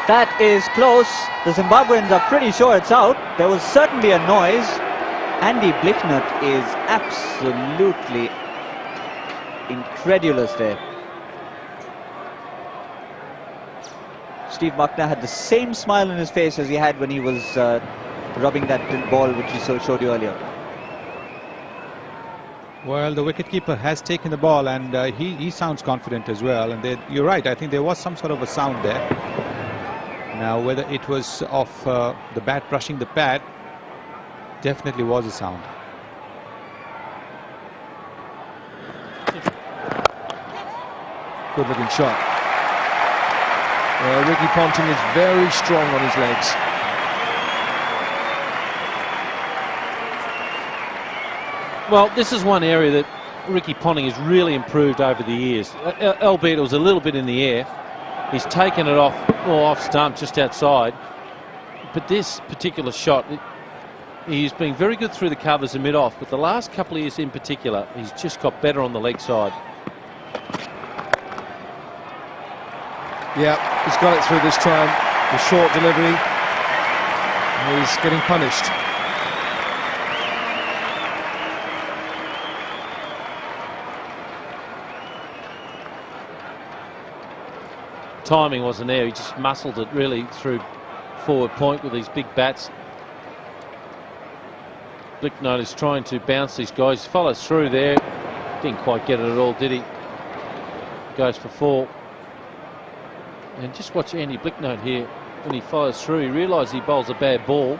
That is close. The Zimbabweans are pretty sure it's out. There was certainly a noise. Andy Blicknut is absolutely incredulous there. Steve Buckner had the same smile on his face as he had when he was rubbing that ball which he showed you earlier. Well, the wicketkeeper has taken the ball, and he sounds confident as well. And you're right, I think there was some sort of a sound there. Now, whether it was of the bat brushing the pad, definitely was a sound. Good looking shot. Ricky Ponting is very strong on his legs. Well, this is one area that Ricky Ponting has really improved over the years, albeit it was a little bit in the air. He's taken it off stump, just outside. But this particular shot, he's been very good through the covers and mid-off, but the last couple of years in particular, he's just got better on the leg side. Yeah, he's got it through this time. The short delivery. He's getting punished. Timing wasn't there. He just muscled it really through forward point with these big bats. Blicknut is trying to bounce these guys. Follows through there. Didn't quite get it at all, did he? Goes for 4. And just watch Andy Blicknut here. When he follows through, he realises he bowls a bad ball.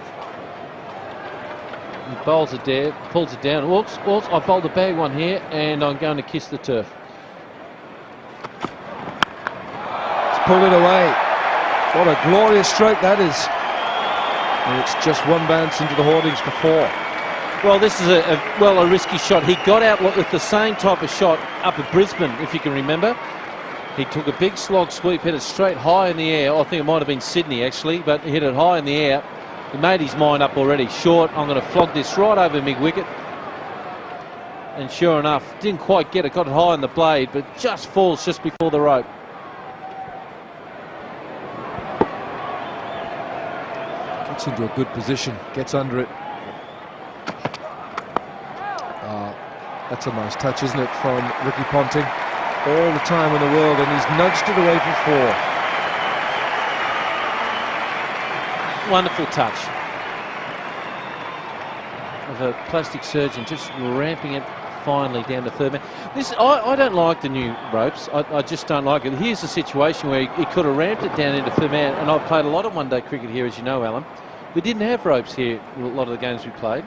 He bowls it there, pulls it down. Oops, I bowled a bad one here, and I'm going to kiss the turf. Pull it away. What a glorious stroke that is. And it's just one bounce into the hoardings for 4. Well, this is a risky shot. He got out with the same type of shot up at Brisbane, if you can remember. He took a big slog sweep, hit it straight high in the air. I think it might have been Sydney actually, but he hit it high in the air. He made his mind up already. Short, I'm going to flog this right over mid-wicket. And sure enough, didn't quite get it. Got it high on the blade, but just falls just before the rope. Gets into a good position, gets under it. That's a nice touch, isn't it, from Ricky Ponting? All the time in the world, and he's nudged it away for 4. Wonderful touch of a plastic surgeon, just ramping it finally down to third man. I don't like the new ropes. I just don't like it. Here's a situation where he could have ramped it down into third man, and I've played a lot of one-day cricket here, as you know, Alan. We didn't have ropes here a lot of the games we played,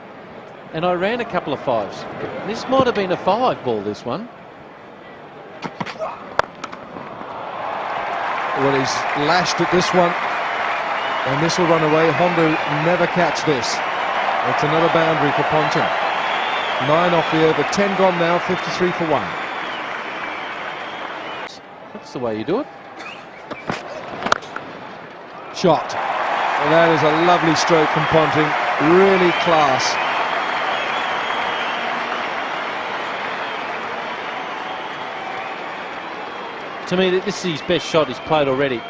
and I ran a couple of 5s. This might have been a 5 ball, this one. Well, he's lashed at this one, and this will run away. Hondo never catch this. It's another boundary for Ponting. 9 off the over, 10 gone now, 53 for 1. That's the way you do it. Shot. Well, that is a lovely stroke from Ponting. Really class. To me, this is his best shot he's played already.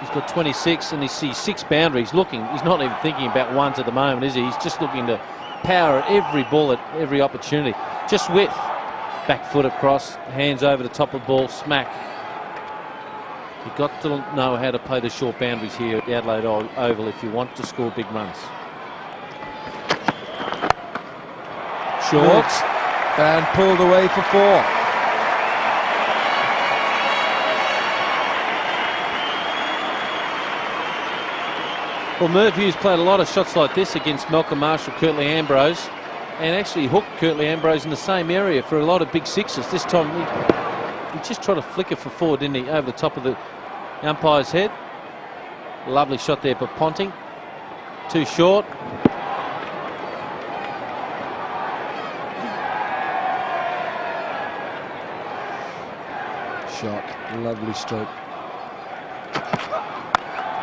He's got 26 and he sees 6 boundaries. Looking, he's not even thinking about ones at the moment, is he? He's just looking to power at every ball at every opportunity. Just width. Back foot across, hands over the top of the ball, smack. You've got to know how to play the short boundaries here at the Adelaide Oval if you want to score big runs. Short and pulled away for 4. Well, Merv Hughes played a lot of shots like this against Malcolm Marshall, Curtly Ambrose, and actually hooked Curtly Ambrose in the same area for a lot of big 6s. This time he just tried to flick it for 4, didn't he, over the top of the umpire's head. Lovely shot there by Ponting. Too short. Shot, lovely stroke.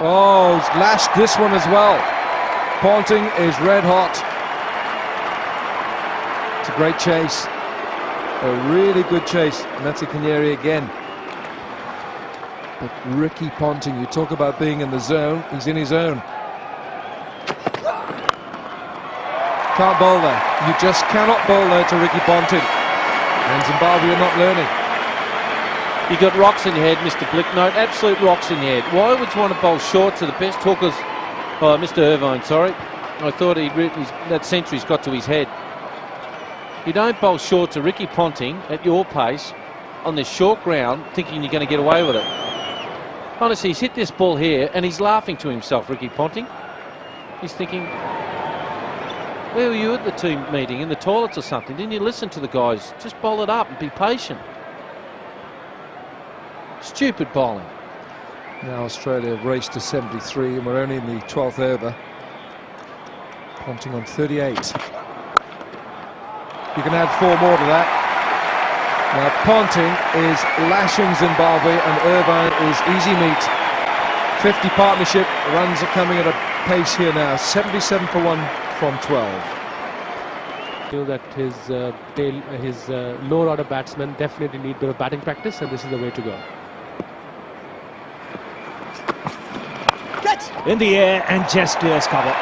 Oh, he's lashed this one as well. Ponting is red hot. It's a great chase. A really good chase. And that's a Canary again. But Ricky Ponting, you talk about being in the zone, he's in his own. Can't bowl there. You just cannot bowl there to Ricky Ponting. And Zimbabwe are not learning. You got rocks in your head, Mr. Blicknote. Absolute rocks in your head. Why would you want to bowl short to the best hookers? Oh, Mr. Irvine, sorry. I thought that century's got to his head. You don't bowl short to Ricky Ponting at your pace on this short ground thinking you're going to get away with it. Honestly, he's hit this ball here and he's laughing to himself, Ricky Ponting. He's thinking, where were you at the team meeting? In the toilets or something? Didn't you listen to the guys? Just bowl it up and be patient. Stupid bowling. Now Australia have raced to 73 and we're only in the 12th over. Ponting on 38. You can add 4 more to that. Now Ponting is lashing Zimbabwe and Irvine is easy meat. 50 partnership, runs are coming at a pace here now. 77 for 1 from 12. You know that his lower order batsmen definitely need a bit of batting practice, and this is the way to go. In the air and just clears cover.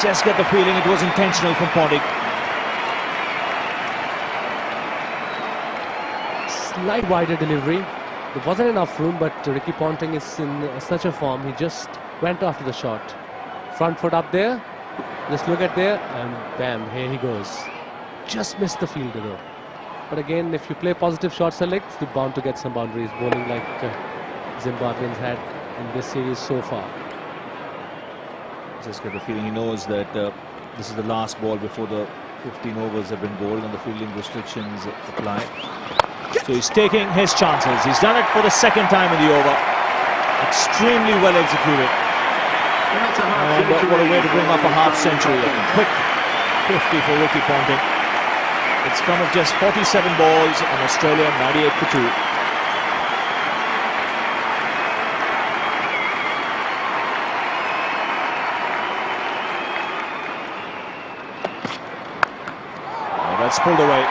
Just get the feeling it was intentional from Ponting. Slight wider delivery. There wasn't enough room, but Ricky Ponting is in such a form. He just went after the shot. Front foot up there. Just look at there, and bam, here he goes. Just missed the fielder though. But again, if you play positive shot selects, you're bound to get some boundaries. Bowling like Zimbabweans had in this series so far. Just get the feeling he knows that this is the last ball before the 15 overs have been bowled and the fielding restrictions apply. So he's taking his chances. He's done it for the second time in the over. Extremely well executed. And what a way to bring up a half century. A quick 50 for Ricky Ponting. It's come of just 47 balls and Australia 98 for 2. That's pulled away.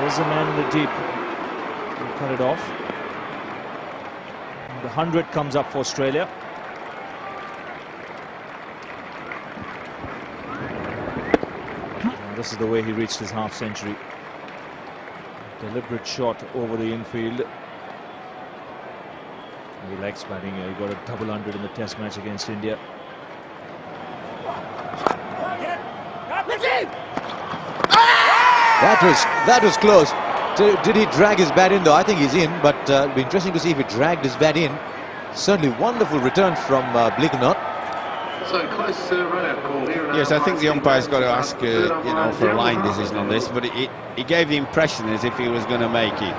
There's a man in the deep. We'll cut it off. And the 100 comes up for Australia. And this is the way he reached his half century. Deliberate shot over the infield. He likes batting here. He got a double 100 in the Test match against India. That was close. Did he drag his bat in though? I think he's in, but it'll be interesting to see if he dragged his bat in. Certainly wonderful return from Blicknote. So close run-out call here. Yes, I think the umpire's got to ask, you know, for a line decision on this, but he gave the impression as if he was going to make it.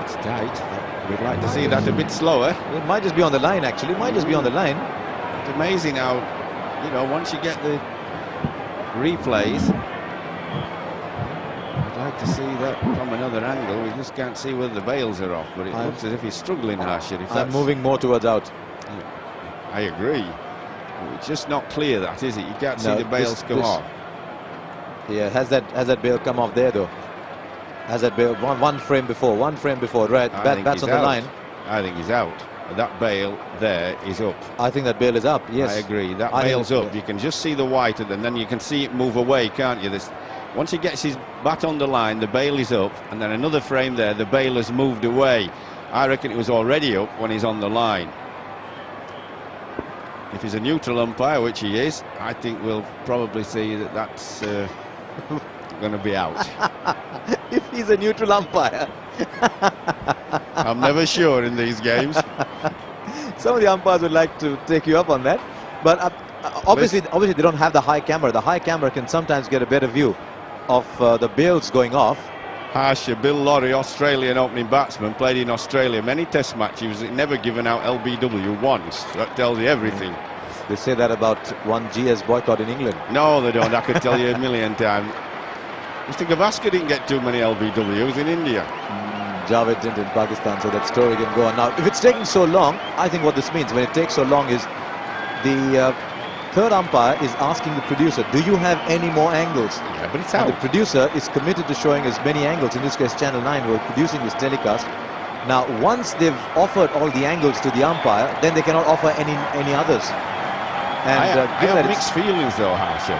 It's tight. We'd like to see that a bit slower. It might just be on the line, actually. It might just be on the line. It's amazing how, you know, once you get the replays, I'd like to see that from another angle. We just can't see whether the bails are off, but it looks as if he's struggling, Harsher. I'm moving more towards out. I agree. It's just not clear, that is it? You can't see the bails come off. Yeah, has that bail come off there though? Has that bail one frame before? Right, that's on the line. I think he's out. That bail there is up. I think that bail is up, yes. I agree. That bail's up. You can just see the white and then you can see it move away, can't you? Once he gets his bat on the line, the bail is up, and then another frame there, the bail has moved away. I reckon it was already up when he's on the line. If he's a neutral umpire, which he is, I think we'll probably see that that's going to be out. If he's a neutral umpire. I'm never sure in these games. Some of the umpires would like to take you up on that, but obviously they don't have the high camera. The high camera can sometimes get a better view of the bails going off. Harsher, Bill Lawry, Australian opening batsman, played in Australia many Test matches. He never given out LBW once. That tells you everything. They say that about one GS boycott in England. No, they don't. I could tell you a million times. Mr. Gavaskar didn't get too many LBWs in India. Javed didn't in Pakistan, so that story can go on. Now, if it's taking so long, I think what this means when it takes so long is the third umpire is asking the producer, do you have any more angles? Yeah, but it's And out. the producer is committed to showing as many angles, in this case Channel 9 who are producing this telecast. Now, once they've offered all the angles to the umpire, then they cannot offer any others. And I given have that mixed feelings though, Harsha.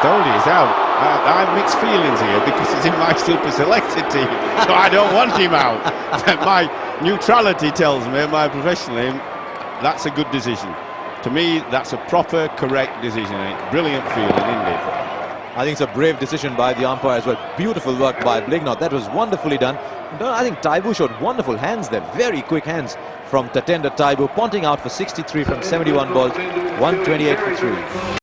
Told you, he's out. I have mixed feelings here because he's in my super selected team, so I don't want him out. My neutrality tells me, my professionalism, that's a good decision. To me, that's a proper, correct decision. Brilliant fielding, isn't it? I think it's a brave decision by the umpire as well. Beautiful work by Blignot. That was wonderfully done. I think Taibu showed wonderful hands there. Very quick hands from Tatenda Taibu. Ponting out for 63 from 71 balls. 128 for 3.